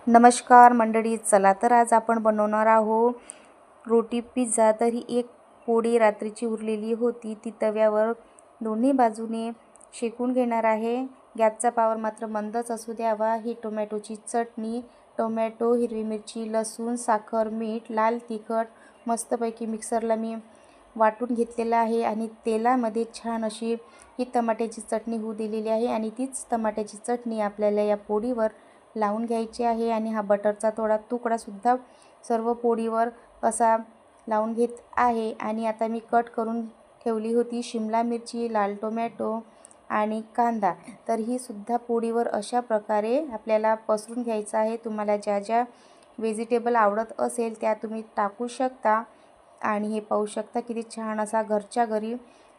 नमस्कार मंडळी, चला तर आज आपण बनवणार आहोत रोटी पिझ्झा। तर ही एक पोळी रात्रीची उरलेली होती, ती तव्यावर दोन्ही बाजूने शेकून घेणार आहे। गॅसचा पावर मात्र मंदच असू द्यावा। ही टोमॅटोची चटणी, टोमॅटो, हिरवी मिरची, लसूण, साखर, मीठ, लाल तिखट मस्तपैकी मिक्सरला मी वाटून घेतलेला आहे आणि तेलामध्ये छान अशी ही टमाट्याची चटणी होऊ दिलेली आहे आणि तीच टमाट्याची चटणी आपल्याला या पोळीवर लावून घ्यायची आहे। आणि हा बटरचा थोडा तुकडा सुद्धा सर्व पोळीवर असा लावून घेत आहे। आणि आता मी कट करून ठेवली होती शिमला मिरची, लाल टोमॅटो आणि कांदा, तर ही सुद्धा पोळीवर अशा प्रकारे आपल्याला पसरून घ्यायचं आहे। तुम्हाला ज्या ज्या व्हेजिटेबल आवडत असेल त्या तुम्ही टाकू शकता। आणि हे पाहू शकता किती छान असा घरच्या घरी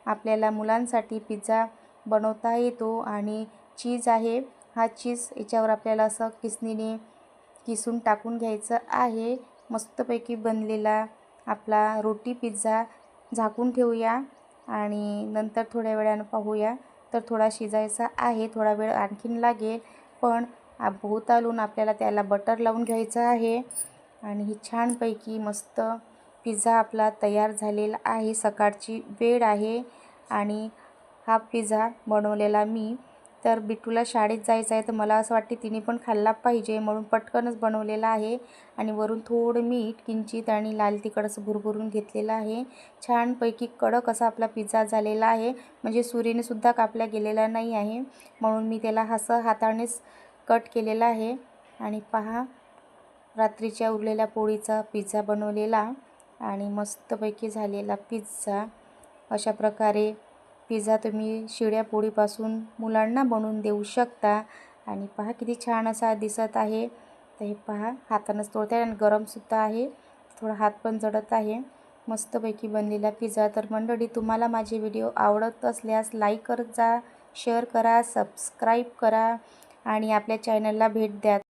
आपल्याला मुलांसाठी पिझ्झा बनवता येतो। आणि चीज आहे, हा चीज याच्यावर आपल्याला असं किसणीने किसून टाकून घ्यायचं आहे। मस्तपैकी बनलेला आपला रोटी पिझ्झा झाकून ठेवूया आणि नंतर थोड्या वेळानं पाहूया। तर थोडा शिजायचा आहे, थोडा वेळ आणखीन लागेल, पण भोवतालून आपल्याला त्याला बटर लावून घ्यायचं आहे। आणि ही छानपैकी मस्त पिझ्झा आपला तयार झालेला आहे। सकाळची वेळ आहे आणि हा पिझ्झा बनवलेला मी, तर बिट्टूला शाळेत जायचं आहे, तर मला असं वाटते तिने पण खाल्ला पाहिजे म्हणून पटकनच बनवलेला आहे। आणि वरून थोडं मीठ, किंचित आणि लाल तिखट असं भुरभुरून घेतलेलं आहे। छानपैकी कडक असा आपला पिझ्झा झालेला आहे, म्हणजे सुरीने सुद्धा कापला गेलेला नाही आहे, म्हणून मी त्याला असं हातानेच कट केलेला आहे। आणि पहा, रात्रीच्या उरलेल्या पोळीचा पिझ्झा बनवलेला आणि मस्तपैकी झालेला पिझ्झा। अशा प्रकारे पिझ्झा तुम्ही शिळ्या पोळीपासून मुलांना बनवून देऊ शकता। आणि पहा किती छान असा दिसत आहे। तर हे पहा, हातानंच तोडते आणि गरमसुद्धा आहे, थोडा हात पण जळत आहे। मस्तपैकी बनलेला पिझ्झा। तर मंडळी, तुम्हाला माझे व्हिडिओ आवडत असल्यास लाईक करत जा, शेअर करा, सबस्क्राईब करा आणि आपल्या चॅनलला भेट द्या।